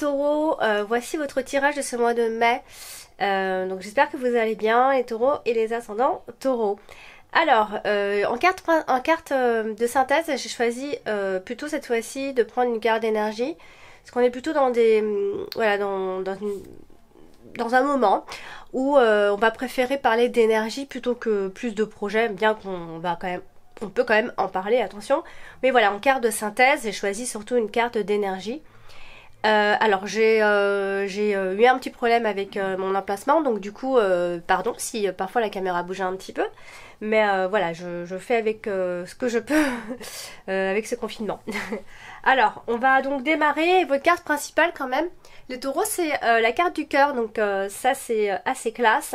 taureaux, voici votre tirage de ce mois de mai. Donc j'espère que vous allez bien les taureaux et les ascendants taureaux. Alors, en carte de synthèse, j'ai choisi plutôt cette fois-ci de prendre une carte d'énergie. Parce qu'on est plutôt dans des... voilà, dans un moment où on va préférer parler d'énergie plutôt que plus de projets, bien on peut quand même en parler, attention. Mais voilà, en carte de synthèse, j'ai choisi surtout une carte d'énergie. Alors j'ai eu un petit problème avec mon emplacement, donc du coup, pardon si parfois la caméra bouge un petit peu, mais voilà, je fais avec ce que je peux avec ce confinement. Alors, on va donc démarrer votre carte principale quand même. Les taureaux, c'est la carte du cœur, donc ça c'est assez classe.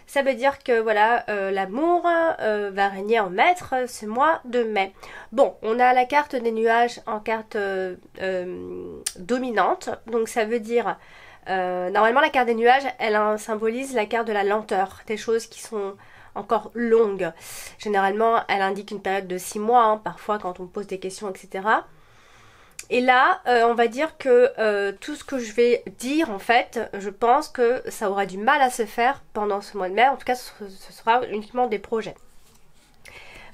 Ça veut dire que voilà, l'amour va régner en maître ce mois de mai. Bon, on a la carte des nuages en carte dominante, donc ça veut dire normalement la carte des nuages, elle symbolise la carte de la lenteur, des choses qui sont encore longues. Généralement, elle indique une période de 6 mois, hein, parfois quand on pose des questions, etc. Et là, on va dire que tout ce que je vais dire, en fait, je pense que ça aura du mal à se faire pendant ce mois de mai. En tout cas, ce sera uniquement des projets.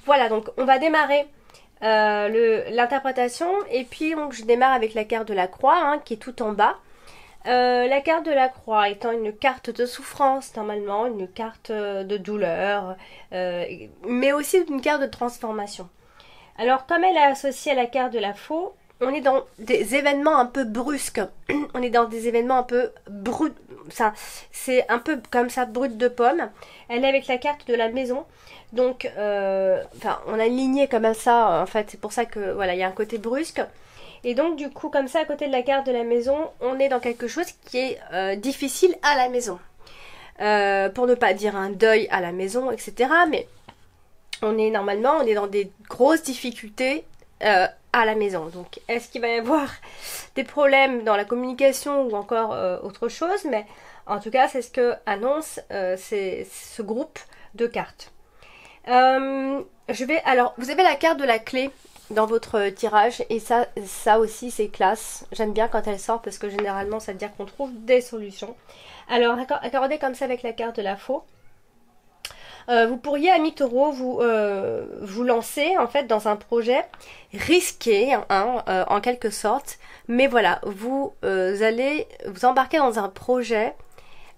Voilà, donc on va démarrer l'interprétation. Et puis, donc, je démarre avec la carte de la croix, hein, qui est tout en bas. La carte de la croix étant une carte de souffrance, normalement, une carte de douleur, mais aussi une carte de transformation. Alors, comme elle est associée à la carte de la faux, on est dans des événements un peu brusques. On est dans des événements un peu bruts. C'est un peu comme ça, brut de pomme. Elle est avec la carte de la maison. Donc, on a une lignée comme ça. En fait, c'est pour ça que voilà, il y a un côté brusque. Et donc, du coup, comme ça, à côté de la carte de la maison, on est dans quelque chose qui est difficile à la maison. Pour ne pas dire un deuil à la maison, etc. Mais on est dans des grosses difficultés à la maison. Donc, est-ce qu'il va y avoir des problèmes dans la communication ou encore autre chose? Mais en tout cas, c'est ce que annonce ce groupe de cartes. Alors, vous avez la carte de la clé dans votre tirage et ça aussi c'est classe. J'aime bien quand elle sort parce que généralement ça veut dire qu'on trouve des solutions. Alors, accordez comme ça avec la carte de la faux. Vous pourriez, amis taureaux, vous lancer en fait dans un projet risqué, hein, en quelque sorte. Mais voilà, vous allez vous embarquer dans un projet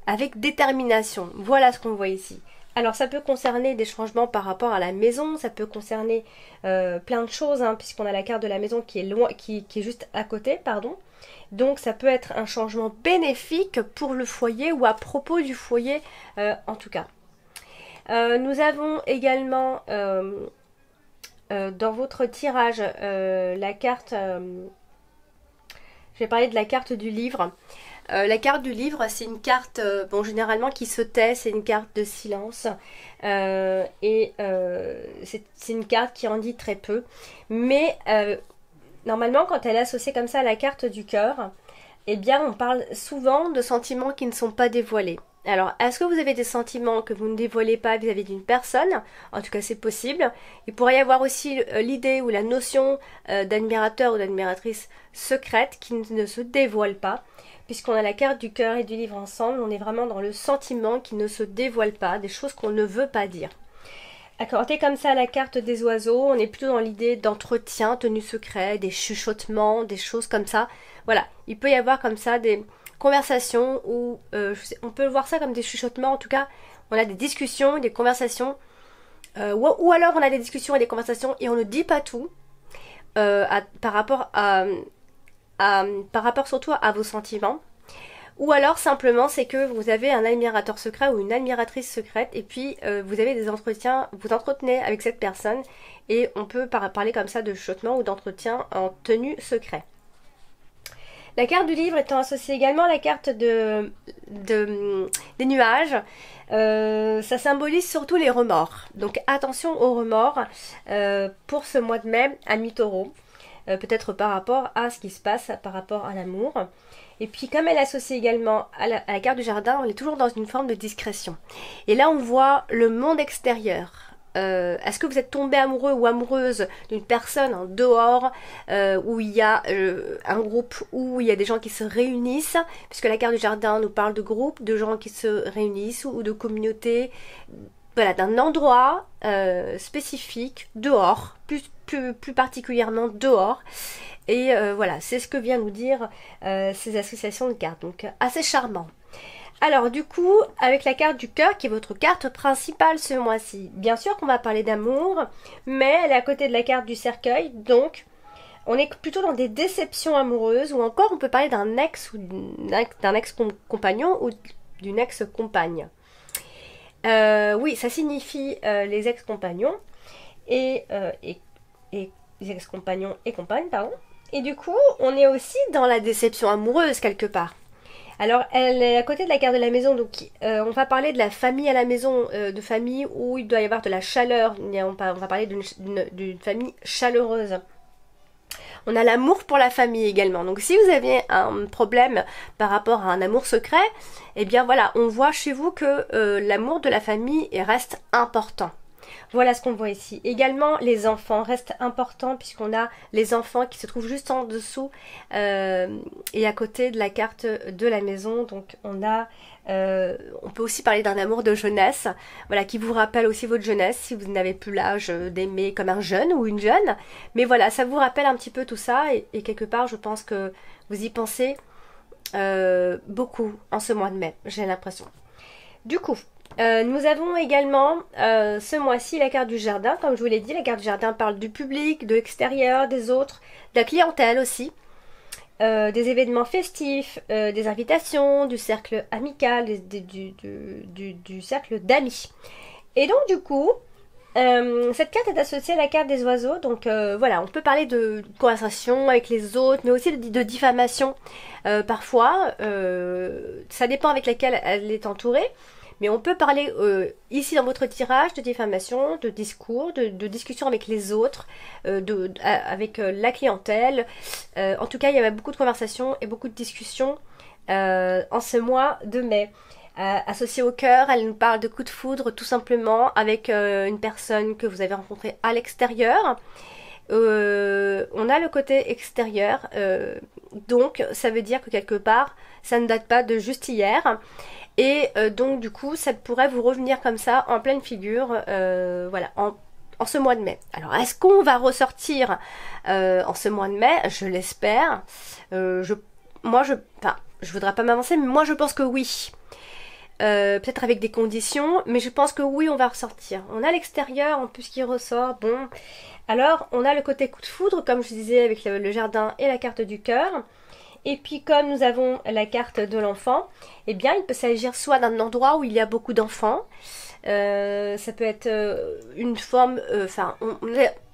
avec détermination. Voilà ce qu'on voit ici. Alors ça peut concerner des changements par rapport à la maison, ça peut concerner plein de choses, hein, puisqu'on a la carte de la maison qui est loin, qui est juste à côté, pardon. Donc ça peut être un changement bénéfique pour le foyer ou à propos du foyer en tout cas. Nous avons également dans votre tirage la carte, je vais parler de la carte du livre. La carte du livre, c'est une carte, bon, généralement qui se tait, c'est une carte de silence. C'est une carte qui en dit très peu. Mais normalement, quand elle est associée comme ça à la carte du cœur, eh bien, on parle souvent de sentiments qui ne sont pas dévoilés. Alors, est-ce que vous avez des sentiments que vous ne dévoilez pas vis-à-vis d'une personne? En tout cas, c'est possible. Il pourrait y avoir aussi l'idée ou la notion d'admirateur ou d'admiratrice secrète qui ne se dévoile pas. Puisqu'on a la carte du cœur et du livre ensemble, on est vraiment dans le sentiment qui ne se dévoile pas, des choses qu'on ne veut pas dire. Accordé comme ça à la carte des oiseaux, on est plutôt dans l'idée d'entretien, tenue secret, des chuchotements, des choses comme ça. Voilà, il peut y avoir comme ça des conversations où on peut voir ça comme des chuchotements. En tout cas, on a des discussions, des conversations, ou alors on a des discussions et des conversations et on ne dit pas tout par rapport surtout à vos sentiments. Ou alors simplement c'est que vous avez un admirateur secret ou une admiratrice secrète et puis vous avez des entretiens, vous entretenez avec cette personne et on peut parler comme ça de chuchotement ou d'entretien en tenue secret. La carte du livre étant associée également à la carte des nuages, ça symbolise surtout les remords. Donc attention aux remords pour ce mois de mai, amis taureaux. Peut-être par rapport à ce qui se passe, par rapport à l'amour. Et puis comme elle est associée également à la carte du jardin, on est toujours dans une forme de discrétion. Et là on voit le monde extérieur. est-ce que vous êtes tombé amoureux ou amoureuse d'une personne en dehors, où il y a un groupe, où il y a des gens qui se réunissent, puisque la carte du jardin nous parle de groupe, de gens qui se réunissent, ou de communautés, voilà, d'un endroit spécifique, dehors, plus particulièrement dehors. Et voilà, c'est ce que vient nous dire ces associations de cartes, donc assez charmant. Alors du coup, avec la carte du cœur, qui est votre carte principale ce mois-ci, bien sûr qu'on va parler d'amour, mais elle est à côté de la carte du cercueil, donc on est plutôt dans des déceptions amoureuses, ou encore on peut parler d'un ex, ou d'un ex-compagnon, ou d'une ex-compagne. Oui, ça signifie les ex-compagnons, et les ex-compagnons et compagnes, pardon. Et du coup, on est aussi dans la déception amoureuse quelque part. Alors, elle est à côté de la carte de la maison, donc on va parler de la famille à la maison, de famille où il doit y avoir de la chaleur. On va parler d'une famille chaleureuse. On a l'amour pour la famille également. Donc, si vous avez un problème par rapport à un amour secret, eh bien voilà, on voit chez vous que l'amour de la famille reste important. Voilà ce qu'on voit ici. Également, les enfants restent importants puisqu'on a les enfants qui se trouvent juste en dessous et à côté de la carte de la maison. Donc, on peut aussi parler d'un amour de jeunesse, voilà, qui vous rappelle aussi votre jeunesse si vous n'avez plus l'âge d'aimer comme un jeune ou une jeune. Mais voilà, ça vous rappelle un petit peu tout ça et quelque part, je pense que vous y pensez beaucoup en ce mois de mai, j'ai l'impression. Du coup, nous avons également ce mois-ci la carte du jardin. Comme je vous l'ai dit, la carte du jardin parle du public, de l'extérieur, des autres, de la clientèle aussi, des événements festifs, des invitations, du cercle amical, du cercle d'amis. Et donc du coup, cette carte est associée à la carte des oiseaux. Donc voilà, on peut parler de conversation avec les autres, mais aussi de diffamation parfois. Ça dépend avec laquelle elle est entourée. Mais on peut parler ici dans votre tirage de diffamation, de discours, de discussion avec les autres, avec la clientèle. En tout cas, il y avait beaucoup de conversations et beaucoup de discussions en ce mois de mai. Associée au cœur, elle nous parle de coup de foudre tout simplement avec une personne que vous avez rencontrée à l'extérieur. On a le côté extérieur, donc ça veut dire que quelque part, ça ne date pas de juste hier. Et donc du coup, ça pourrait vous revenir comme ça en pleine figure, voilà, en ce mois de mai. Alors, est-ce qu'on va ressortir en ce mois de mai? Je l'espère. Je voudrais pas m'avancer, mais moi je pense que oui. Peut-être avec des conditions, mais je pense que oui, on va ressortir. On a l'extérieur en plus qui ressort. Bon, alors on a le côté coup de foudre, comme je disais, avec le jardin et la carte du cœur. Et puis comme nous avons la carte de l'enfant, eh bien il peut s'agir soit d'un endroit où il y a beaucoup d'enfants, ça peut être une forme,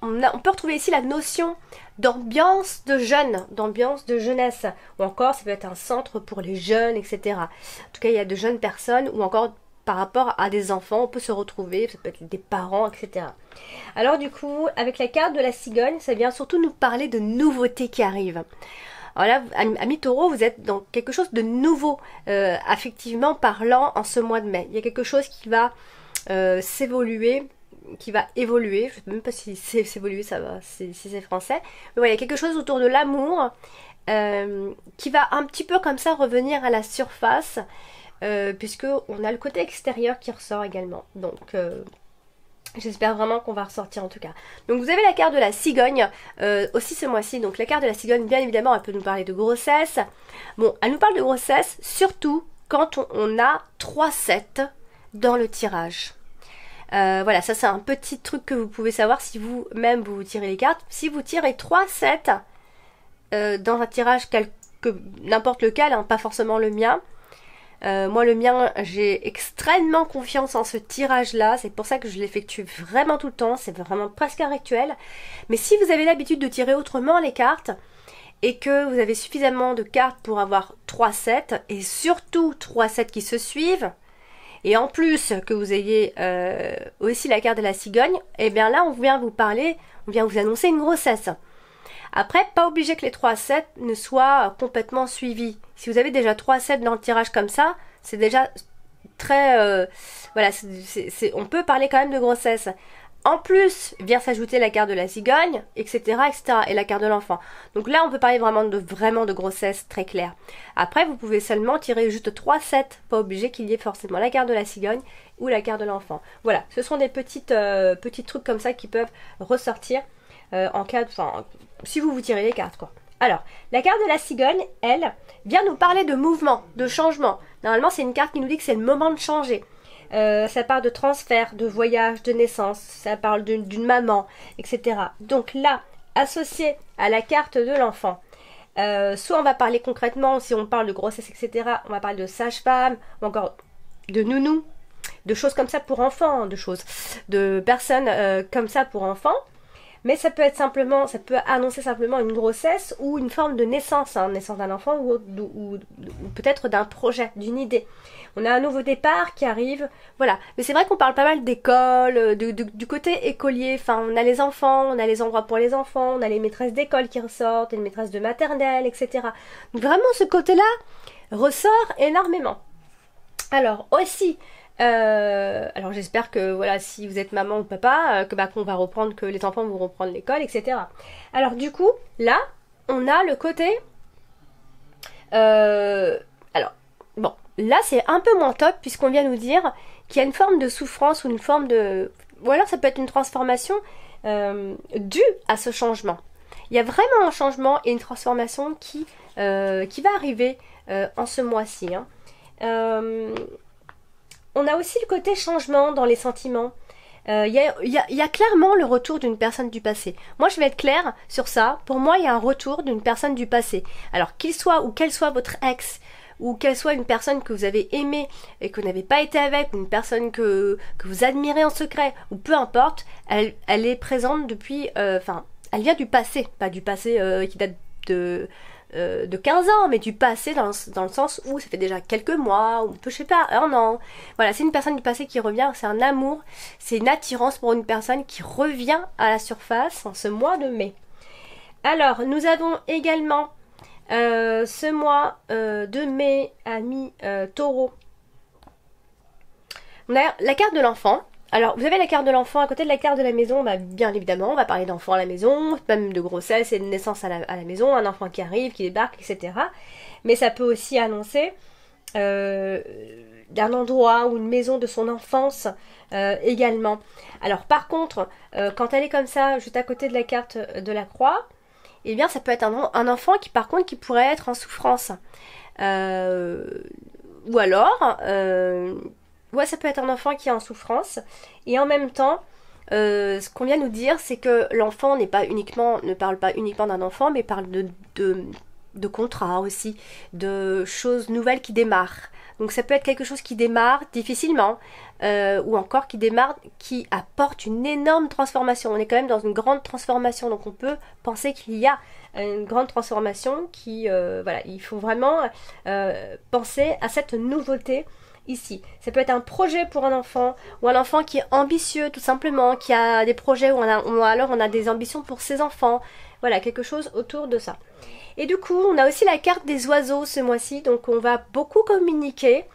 on peut retrouver ici la notion d'ambiance de jeunes, d'ambiance de jeunesse, ou encore ça peut être un centre pour les jeunes, etc. En tout cas il y a de jeunes personnes, ou encore par rapport à des enfants, on peut se retrouver, ça peut être des parents, etc. Alors du coup, avec la carte de la cigogne, ça vient surtout nous parler de nouveautés qui arrivent. Alors là, amis taureaux, vous êtes dans quelque chose de nouveau, affectivement parlant, en ce mois de mai. Il y a quelque chose qui va s'évoluer, qui va évoluer. Je ne sais même pas si c'est s'évoluer, ça va, si c'est français. Mais voilà, il y a quelque chose autour de l'amour qui va un petit peu comme ça revenir à la surface, puisque on a le côté extérieur qui ressort également. Donc j'espère vraiment qu'on va ressortir en tout cas. Donc vous avez la carte de la cigogne aussi ce mois-ci. Donc la carte de la cigogne, bien évidemment, elle peut nous parler de grossesse. Bon, elle nous parle de grossesse surtout quand on a 3-7 dans le tirage. Voilà, ça c'est un petit truc que vous pouvez savoir si vous-même vous tirez les cartes. Si vous tirez 3-7 dans un tirage n'importe lequel, hein, pas forcément le mien. Moi le mien, j'ai extrêmement confiance en ce tirage là, c'est pour ça que je l'effectue vraiment tout le temps, c'est vraiment presque un rituel. Mais si vous avez l'habitude de tirer autrement les cartes et que vous avez suffisamment de cartes pour avoir 3-7 et surtout 3-7 qui se suivent, et en plus que vous ayez aussi la carte de la cigogne, et bien là on vient vous parler, on vient vous annoncer une grossesse. Après, pas obligé que les 3-7 ne soient complètement suivis. Si vous avez déjà 3-7 dans le tirage comme ça, c'est déjà très... voilà, on peut parler quand même de grossesse. En plus, vient s'ajouter la carte de la cigogne, etc., etc., et la carte de l'enfant. Donc là, on peut parler vraiment de grossesse très claire. Après, vous pouvez seulement tirer juste 3 sets, pas obligé qu'il y ait forcément la carte de la cigogne ou la carte de l'enfant. Voilà, ce sont des petits trucs comme ça qui peuvent ressortir en cas de... Enfin, si vous tirez les cartes, quoi. Alors, la carte de la cigogne, elle, vient nous parler de mouvement, de changement. Normalement, c'est une carte qui nous dit que c'est le moment de changer. Ça parle de transfert, de voyage, de naissance, ça parle d'une maman, etc. Donc là, associé à la carte de l'enfant, soit on va parler concrètement, si on parle de grossesse, etc., on va parler de sage-femme, ou encore de nounou, de choses comme ça pour enfants, de personnes comme ça pour enfants. Mais ça peut être simplement, ça peut annoncer simplement une grossesse ou une forme de naissance, hein, naissance d'un enfant ou peut-être d'un projet, d'une idée. On a un nouveau départ qui arrive, voilà. Mais c'est vrai qu'on parle pas mal d'école, du côté écolier. Enfin, on a les enfants, on a les endroits pour les enfants, on a les maîtresses d'école qui ressortent, les maîtresses de maternelle, etc. Donc vraiment, ce côté-là ressort énormément. Alors aussi, alors j'espère que voilà, si vous êtes maman ou papa, qu'on va reprendre, que les enfants vont reprendre l'école, etc. Alors du coup, là, on a le côté... alors, bon, là c'est un peu moins top puisqu'on vient nous dire qu'il y a une forme de souffrance ou une forme de... Ou alors ça peut être une transformation due à ce changement. Il y a vraiment un changement et une transformation qui va arriver en ce mois-ci, hein. On a aussi le côté changement dans les sentiments. Il y a clairement le retour d'une personne du passé. Moi, je vais être claire sur ça. Pour moi, il y a un retour d'une personne du passé. Alors, qu'il soit ou qu'elle soit votre ex, ou qu'elle soit une personne que vous avez aimée et que vous n'avez pas été avec, ou une personne que vous admirez en secret, ou peu importe, elle est présente depuis... Enfin, elle vient du passé. Pas du passé qui date de 15 ans, mais du passé dans le sens où ça fait déjà quelques mois, ou je sais pas, un an. Voilà, c'est une personne du passé qui revient, c'est un amour, c'est une attirance pour une personne qui revient à la surface en ce mois de mai. Alors, nous avons également ce mois de mai à mi-taureau. On a la carte de l'enfant. Alors, vous avez la carte de l'enfant à côté de la carte de la maison, bah, bien évidemment, on va parler d'enfant à la maison, même de grossesse et de naissance à la maison, un enfant qui arrive, qui débarque, etc. Mais ça peut aussi annoncer d'un endroit ou une maison de son enfance également. Alors, par contre, quand elle est comme ça, juste à côté de la carte de la croix, eh bien, ça peut être un enfant qui, par contre, qui pourrait être en souffrance. Ou alors... ouais, ça peut être un enfant qui est en souffrance. Et en même temps, ce qu'on vient nous dire, c'est que l'enfant ne parle pas uniquement d'un enfant, mais parle de contrats aussi, de choses nouvelles qui démarrent. Donc ça peut être quelque chose qui démarre difficilement, ou encore qui démarre, qui apporte une énorme transformation. On est quand même dans une grande transformation, donc on peut penser qu'il y a une grande transformation qui, voilà, il faut vraiment penser à cette nouveauté ici. Ça peut être un projet pour un enfant, ou un enfant qui est ambitieux tout simplement, qui a des projets, ou alors on a des ambitions pour ses enfants. Voilà, quelque chose autour de ça. Et du coup, on a aussi la carte des oiseaux ce mois-ci, donc on va beaucoup communiquer.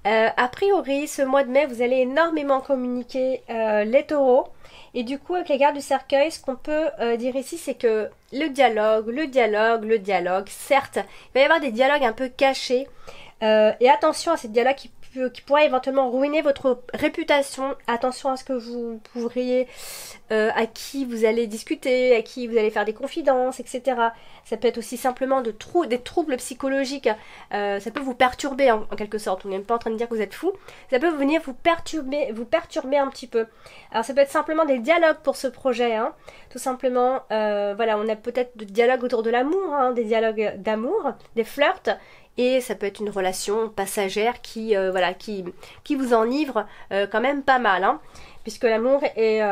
A priori, ce mois de mai, vous allez énormément communiquer les taureaux. Et du coup, avec les cartes du cercueil, ce qu'on peut dire ici, c'est que le dialogue, certes, il va y avoir des dialogues un peu cachés. Et attention à ces dialogues qui pourrait éventuellement ruiner votre réputation. Attention à ce que vous pourriez, à qui vous allez discuter, à qui vous allez faire des confidences, etc. Ça peut être aussi simplement des troubles psychologiques. Ça peut vous perturber en quelque sorte. On n'est même pas en train de dire que vous êtes fou. Ça peut venir vous perturber un petit peu. Alors ça peut être simplement des dialogues pour ce projet, hein. Tout simplement, voilà, on a peut-être des dialogues autour de l'amour, hein, des dialogues d'amour, des flirts. Et ça peut être une relation passagère qui vous enivre quand même pas mal, hein, puisque l'amour est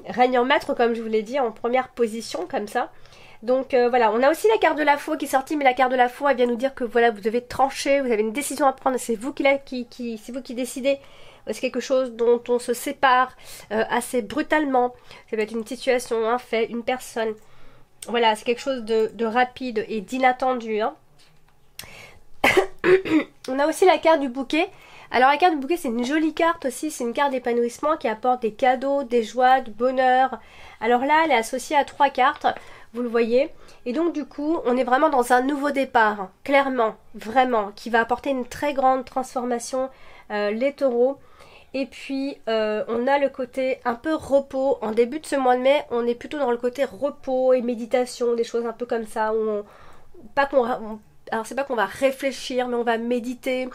règne en maître, comme je vous l'ai dit, en première position, comme ça. Donc voilà, on a aussi la carte de la faux qui est sortie, mais la carte de la faux, elle vient nous dire que voilà, vous devez trancher, vous avez une décision à prendre, c'est vous c'est vous qui décidez. C'est quelque chose dont on se sépare assez brutalement. Ça peut être une situation, un fait, une personne. Voilà, c'est quelque chose de rapide et d'inattendu, hein. On a aussi la carte du bouquet. Alors la carte du bouquet, c'est une jolie carte aussi, c'est une carte d'épanouissement qui apporte des cadeaux, des joies, du bonheur. Alors là, elle est associée à 3 cartes, vous le voyez. Et donc du coup, on est vraiment dans un nouveau départ, hein, clairement, vraiment, qui va apporter une très grande transformation, les taureaux. Et puis, on a le côté un peu repos. En début de ce mois de mai, on est plutôt dans le côté repos et méditation, des choses un peu comme ça. Où pas qu'on, alors c'est pas qu'on va réfléchir, mais on va méditer.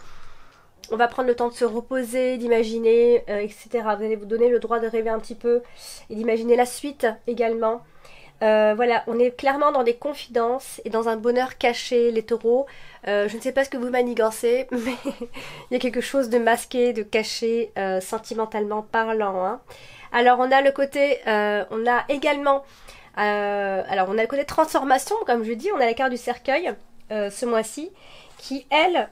On va prendre le temps de se reposer, d'imaginer, etc. Vous allez vous donner le droit de rêver un petit peu et d'imaginer la suite également. Voilà, on est clairement dans des confidences et dans un bonheur caché, les taureaux. Je ne sais pas ce que vous manigancez, mais il y a quelque chose de masqué, de caché, sentimentalement parlant, hein. Alors on a le côté, on a également, alors on a le côté transformation, comme je dis, on a la carte du cercueil ce mois-ci, qui elle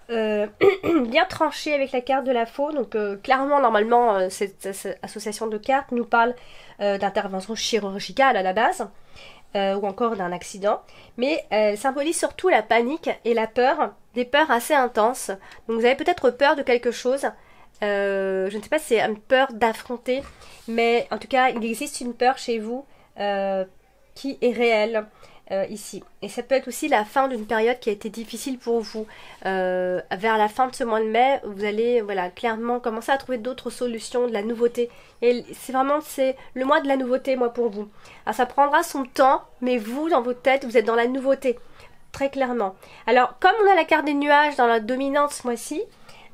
bien tranchée avec la carte de la faux. Donc clairement normalement cette association de cartes nous parle d'intervention chirurgicale à la base. Ou encore d'un accident, mais elle symbolise surtout la panique et la peur, des peurs assez intenses. Donc vous avez peut-être peur de quelque chose, je ne sais pas si c'est une peur d'affronter, mais en tout cas il existe une peur chez vous qui est réelle ici. Et ça peut être aussi la fin d'une période qui a été difficile pour vous. Vers la fin de ce mois de mai, vous allez voilà, clairement commencer à trouver d'autres solutions, de la nouveauté. Et c'est le mois de la nouveauté, moi, pour vous. Alors ça prendra son temps, mais vous, dans votre tête, vous êtes dans la nouveauté. Très clairement. Alors, comme on a la carte des nuages dans la dominante ce mois-ci,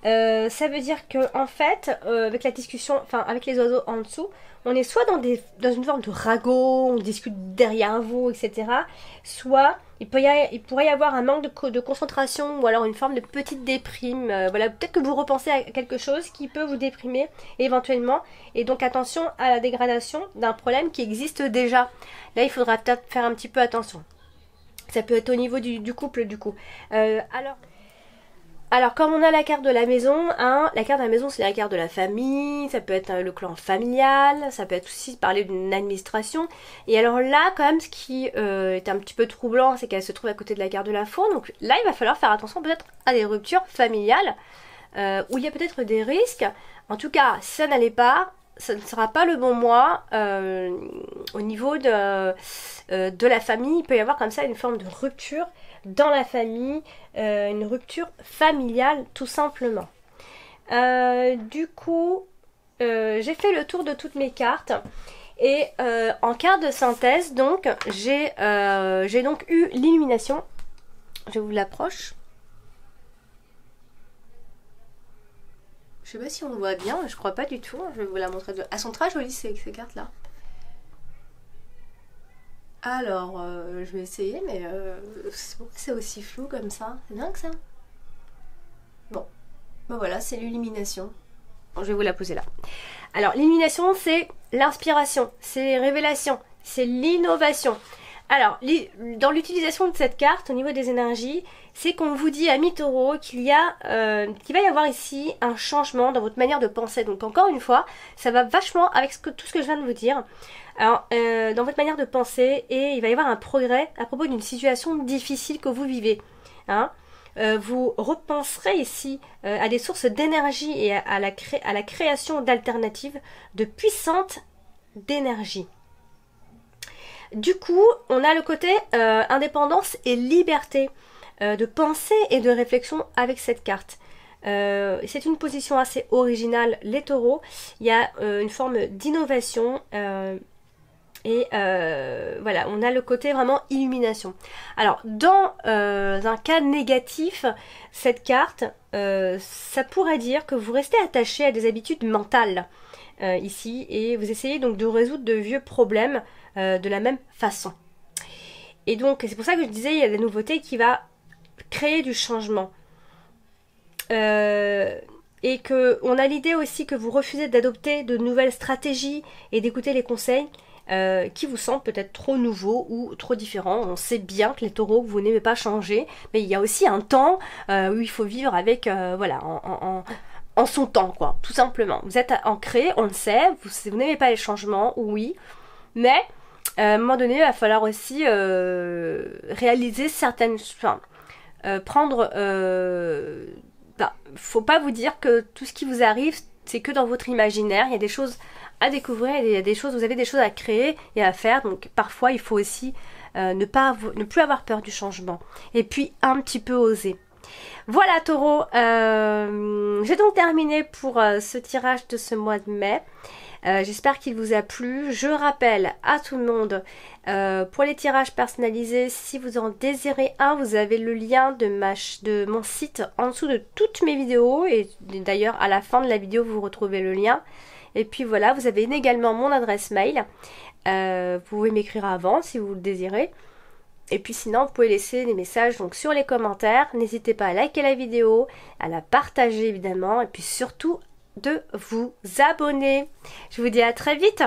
ça veut dire que en fait, avec la discussion, enfin avec les oiseaux en dessous, on est soit dans une forme de ragot, on discute derrière vous, etc. Soit il pourrait y avoir un manque de concentration ou alors une forme de petite déprime. Voilà, peut-être que vous repensez à quelque chose qui peut vous déprimer éventuellement. Et donc attention à la dégradation d'un problème qui existe déjà. Là, il faudra peut-être faire un petit peu attention. Ça peut être au niveau du couple du coup. Alors, comme on a la carte de la maison, hein, la carte de la maison, c'est la carte de la famille, ça peut être le clan familial, ça peut être aussi parler d'une administration. Et alors là, quand même, ce qui est un petit peu troublant, c'est qu'elle se trouve à côté de la carte de la faune. Donc là, il va falloir faire attention peut-être à des ruptures familiales, où il y a peut-être des risques. En tout cas, si ça n'allait pas, ça ne sera pas le bon mois au niveau de la famille. Il peut y avoir comme ça une forme de rupture dans la famille, une rupture familiale tout simplement. Du coup, j'ai fait le tour de toutes mes cartes et en carte de synthèse, donc j'ai donc eu l'illumination. Je vous l'approche. Je sais pas si on le voit bien, je crois pas du tout. Je vais vous la montrer. Elles sont très jolies ces cartes-là. Alors, je vais essayer, mais pourquoi c'est aussi flou comme ça? C'est dingue ça. Bon, ben voilà, c'est l'illumination. Bon, je vais vous la poser là. Alors, l'illumination, c'est l'inspiration, c'est les révélations, c'est l'innovation. Alors, dans l'utilisation de cette carte, au niveau des énergies, c'est qu'on vous dit, amis taureaux, qu'il va y avoir ici un changement dans votre manière de penser. Donc, encore une fois, ça va vachement avec tout ce que je viens de vous dire. Alors, dans votre manière de penser, et il va y avoir un progrès à propos d'une situation difficile que vous vivez. Hein. Vous repenserez ici à des sources d'énergie et à la création d'alternatives, de puissantes d'énergie. Du coup, on a le côté indépendance et liberté de pensée et de réflexion avec cette carte. C'est une position assez originale, les taureaux. Il y a une forme d'innovation et voilà, on a le côté vraiment illumination. Alors, dans un cas négatif, cette carte, ça pourrait dire que vous restez attaché à des habitudes mentales ici et vous essayez donc de résoudre de vieux problèmes de la même façon. Et donc, c'est pour ça que je disais, il y a des nouveautés qui va créer du changement. Et que on a l'idée aussi que vous refusez d'adopter de nouvelles stratégies et d'écouter les conseils qui vous semblent peut-être trop nouveaux ou trop différents. On sait bien que les taureaux, vous n'aimez pas changer, mais il y a aussi un temps où il faut vivre avec, voilà, en son temps, quoi, tout simplement. Vous êtes ancré, on le sait, vous n'aimez pas les changements, oui, mais à un moment donné, il va falloir aussi réaliser certaines... Enfin, prendre faut pas vous dire que tout ce qui vous arrive, c'est que dans votre imaginaire. Il y a des choses à découvrir, il y a des choses, vous avez des choses à créer et à faire. Donc parfois, il faut aussi ne plus avoir peur du changement. Et puis, un petit peu oser. Voilà Taureau, j'ai donc terminé pour ce tirage de ce mois de mai. J'espère qu'il vous a plu. Je rappelle à tout le monde, pour les tirages personnalisés, si vous en désirez un, vous avez le lien de mon site en dessous de toutes mes vidéos. Et d'ailleurs, à la fin de la vidéo, vous retrouvez le lien. Et puis voilà, vous avez également mon adresse mail. Vous pouvez m'écrire avant si vous le désirez. Et puis sinon, vous pouvez laisser des messages donc sur les commentaires. N'hésitez pas à liker la vidéo, à la partager évidemment. Et puis surtout, de vous abonner. Je vous dis à très vite.